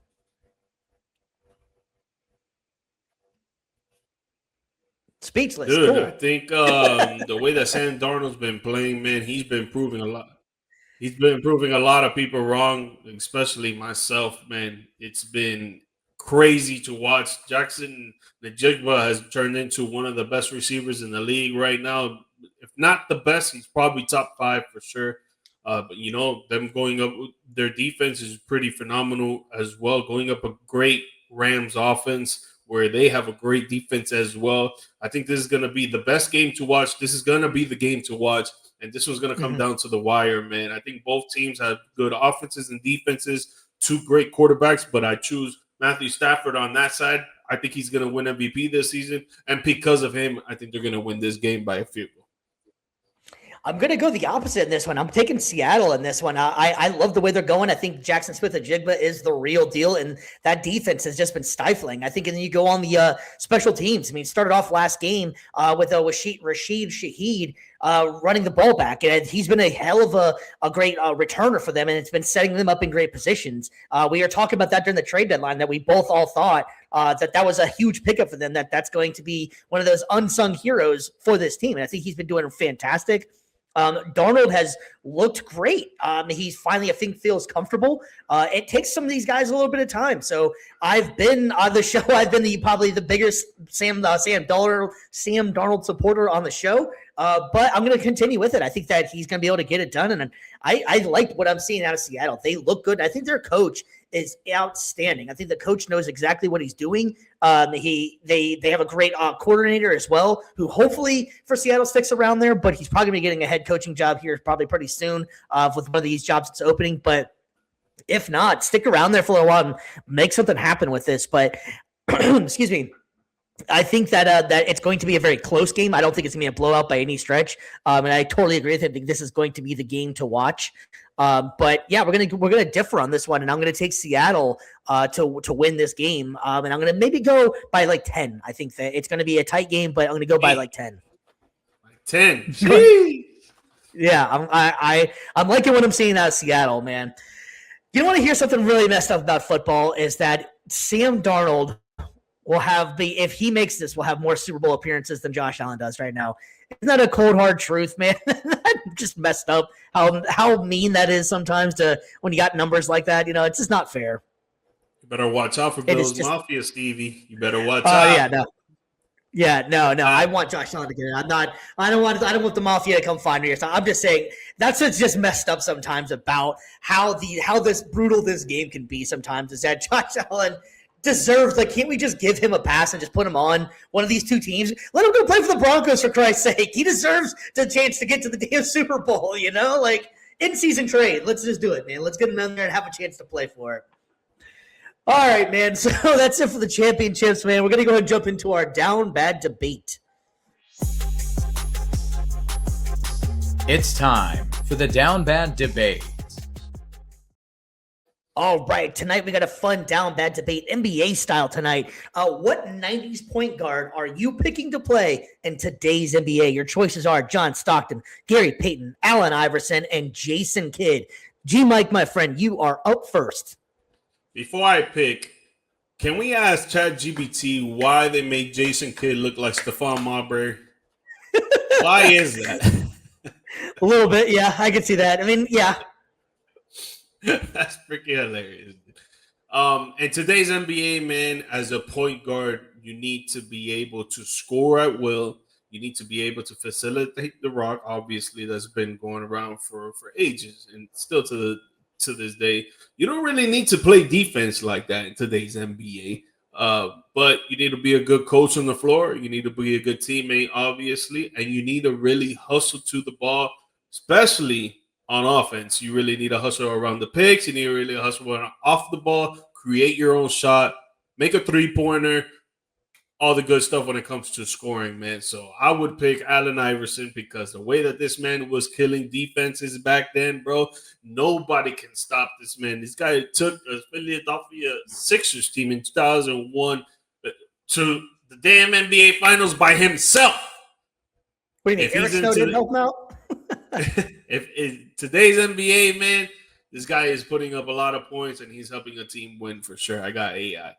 Speechless. Dude, cool. I think the way that Sam Darnold's been playing, man, he's been proving a lot. He's been proving a lot of people wrong, especially myself, man. It's been crazy to watch. Jackson Najigba has turned into one of the best receivers in the league right now. If not the best, he's probably top 5 for sure. But, them going up, their defense is pretty phenomenal as well, going up a great Rams offense where they have a great defense as well. I think this is going to be the best game to watch. This is going to be the game to watch. And this was going to come down to the wire, man. I think both teams have good offenses and defenses, 2 great quarterbacks, but I choose Matthew Stafford on that side. I think he's going to win MVP this season. And because of him, I think they're going to win this game by a field goal. I'm going to go the opposite in this one. I'm taking Seattle in this one. I love the way they're going. I think Jackson Smith-Njigba is the real deal, and that defense has just been stifling. I think, and then you go on the special teams. I mean, it started off last game with Rashid Shaheed running the ball back, and he's been a hell of a great returner for them, and it's been setting them up in great positions. We are talking about that during the trade deadline that we both all thought that was a huge pickup for them. That's going to be one of those unsung heroes for this team. And I think he's been doing fantastic. Darnold has looked great. He's finally, I think, feels comfortable. It takes some of these guys a little bit of time. So I've been on the show. I've been probably the biggest Sam Darnold supporter on the show. But I'm going to continue with it. I think that he's going to be able to get it done. And I like what I'm seeing out of Seattle. They look good. I think their coach is outstanding. I think the coach knows exactly what he's doing. They have a great coordinator as well, who hopefully for Seattle sticks around there, but he's probably going to be getting a head coaching job here probably pretty soon with one of these jobs that's opening. But if not, stick around there for a little while and make something happen with this. But excuse me. I think that it's going to be a very close game. I don't think it's going to be a blowout by any stretch. And I totally agree with him. I think this is going to be the game to watch. But yeah, we're gonna differ on this one, and I'm gonna take Seattle to win this game. And I'm gonna maybe go by like 10. I think that it's gonna be a tight game, but I'm gonna go by like 10. 10. Yeah, I'm liking what I'm seeing out of Seattle, man. You want to hear something really messed up about football is that Sam Darnold will have if he makes this, will have more Super Bowl appearances than Josh Allen does right now. Isn't that a cold, hard truth, man? Just messed up how mean that is sometimes to when you got numbers like that. You know, it's just not fair. You better watch out for Bill's Mafia, Stevie. You better watch out. No. I want Josh Allen to get it. I don't want the Mafia to come find me or something. I'm just saying that's what's just messed up sometimes about how this brutal this game can be sometimes is that Josh Allen deserves, like, can't we just give him a pass and just put him on one of these two teams? Let him go play for the Broncos, for Christ's sake. He deserves the chance to get to the damn Super Bowl, you know? Like, in-season trade. Let's just do it, man. Let's get him in there and have a chance to play for it. All right, man. So that's it for the championships, man. We're going to go ahead and jump into our Down Bad Debate. It's time for the Down Bad Debate. All right, tonight we got a fun Down Bad Debate, NBA style tonight. What 90s point guard are you picking to play in today's NBA? Your choices are John Stockton, Gary Payton, Allen Iverson, and Jason Kidd. G-Mike, my friend, you are up first. Before I pick, can we ask ChatGPT why they made Jason Kidd look like Stephon Marbury? Why is that? A little bit, yeah, I can see that. I mean, yeah. That's freaking hilarious. In today's NBA, man, as a point guard, you need to be able to score at will. You need to be able to facilitate the rock. Obviously, that's been going around for ages and still to this day. You don't really need to play defense like that in today's NBA. But you need to be a good coach on the floor. You need to be a good teammate, obviously, and you need to really hustle to the ball, especially on offense. You really need to hustle around the picks. You need to really hustle off the ball, create your own shot, make a three-pointer, all the good stuff when it comes to scoring, man. So I would pick Allen Iverson because the way that this man was killing defenses back then, bro, nobody can stop this man. This guy took a Philadelphia Sixers team in 2001 to the damn NBA Finals by himself. What do you mean, Eric Snow didn't help him out? if today's NBA, man, this guy is putting up a lot of points and he's helping a team win for sure. I got AI.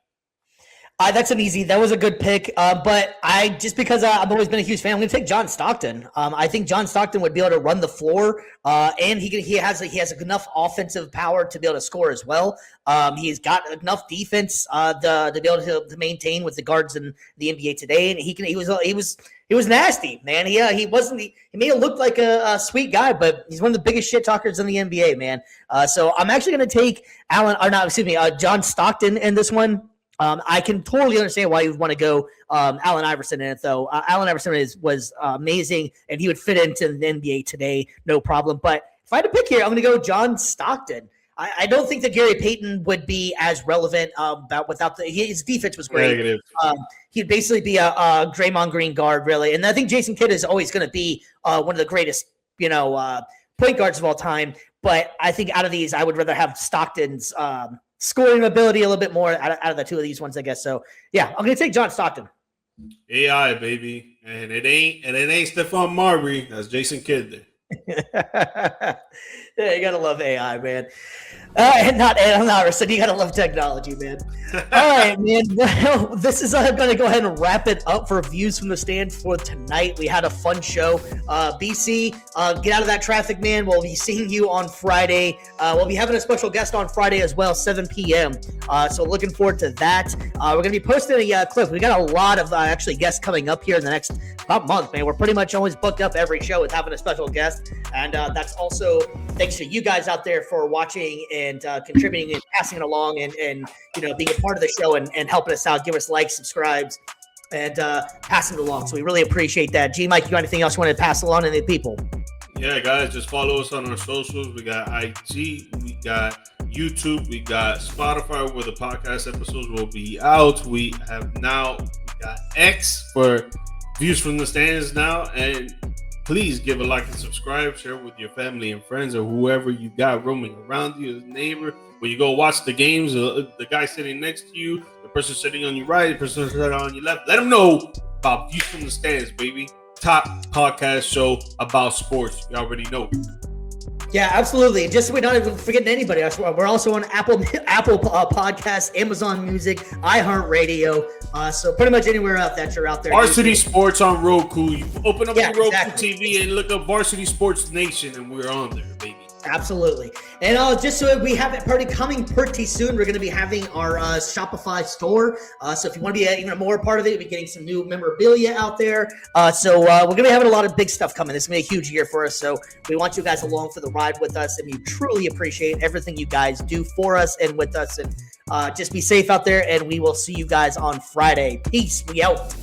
That was a good pick. But just because I've always been a huge fan, I'm going to take John Stockton. I think John Stockton would be able to run the floor, and he has enough offensive power to be able to score as well. He's got enough defense to be able to maintain with the guards in the NBA today, and he was nasty, man. He made it look like a sweet guy, but he's one of the biggest shit talkers in the NBA, man. So I'm actually going to take John Stockton in this one. I can totally understand why you would want to go Allen Iverson in it, though. Allen Iverson was amazing, and he would fit into the NBA today, no problem. But if I had to pick here, I'm going to go John Stockton. I don't think that Gary Payton would be as relevant without his defense was great. Negative. He'd basically be a Draymond Green guard, really. And I think Jason Kidd is always going to be one of the greatest, point guards of all time. But I think out of these, I would rather have Stockton's scoring ability a little bit more out of the two of these ones, I guess. So yeah, I'm gonna take John Stockton. AI, baby, and it ain't Stephon Marbury. That's Jason Kidd there. Yeah, you gotta love AI, man. I'm not, so you gotta love technology, man. All right, man. Well, this is gonna go ahead and wrap it up for Views from the Stands for tonight. We had a fun show. BC, get out of that traffic, man. We'll be seeing you on Friday. We'll be having a special guest on Friday as well, 7 p.m. So looking forward to that. We're gonna be posting a clip. We got a lot of actually guests coming up here in the next about month, man. We're pretty much always booked up every show with having a special guest, and that's also thanks to you guys out there for watching and contributing and passing it along and being a part of the show and helping us out. Give us likes, subscribes, and passing it along. So we really appreciate that. G-Mike, you got anything else you want to pass along to the people? Yeah, guys, just follow us on our socials. We got IG, we got YouTube, we got Spotify where the podcast episodes will be out. We got X for Views from the Stands now, and please give a like and subscribe, share with your family and friends or whoever you got roaming around you, a neighbor. When you go watch the games, the guy sitting next to you, the person sitting on your right, the person sitting on your left, let them know about Views from the Stands, baby. Top podcast show about sports. You already know. Yeah, absolutely. Just so we're not even forgetting anybody else. We're also on Apple Podcasts, Amazon Music, iHeartRadio. So pretty much anywhere out that you're out there. Varsity Sports on Roku. You open up your Roku TV and look up Varsity Sports Nation, and we're on there, baby. Absolutely. And just so we have it coming pretty soon, we're going to be having our Shopify store. So if you want to be even more part of it, we'll be getting some new memorabilia out there. So we're going to be having a lot of big stuff coming. This is going to be a huge year for us. So we want you guys along for the ride with us. And we truly appreciate everything you guys do for us and with us. And just be safe out there. And we will see you guys on Friday. Peace. We out.